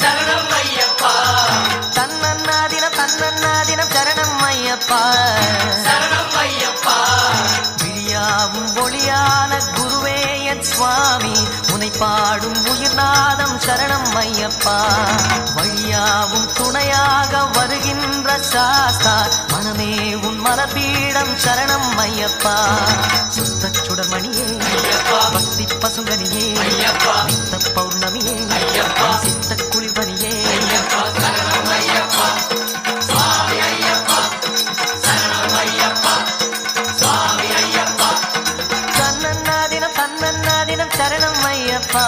சரணம் ஐயப்பா. தன்னன்னாதினம் தன்னன்னாதினம் சரணம் ஐயப்பா. சரணம் ஐயப்பா. விழியாவும் ஒளியான குருவே என் சுவாமி உனை பாடும் உயிர்நாதம் சரணம் ஐயப்பா. வழியாவும் துணையாக வருகின்ற சாஸ்தா மனமே உன் மலபீடம் சரணம் ஐயப்பா. சுத்த சுடர்மணியே பக்தி பசுங்கனியே நித்த பௌர்ணமியே சித்த குளிர்பனியே சரணம் ஐயப்பா. சுவாமி ஐயப்பா. சரணம் ஐயப்பா. சுவாமி ஐயப்பா. தன்னன்னாதினம் தன்னன்னாதினம் சரணம் ஐயப்பா.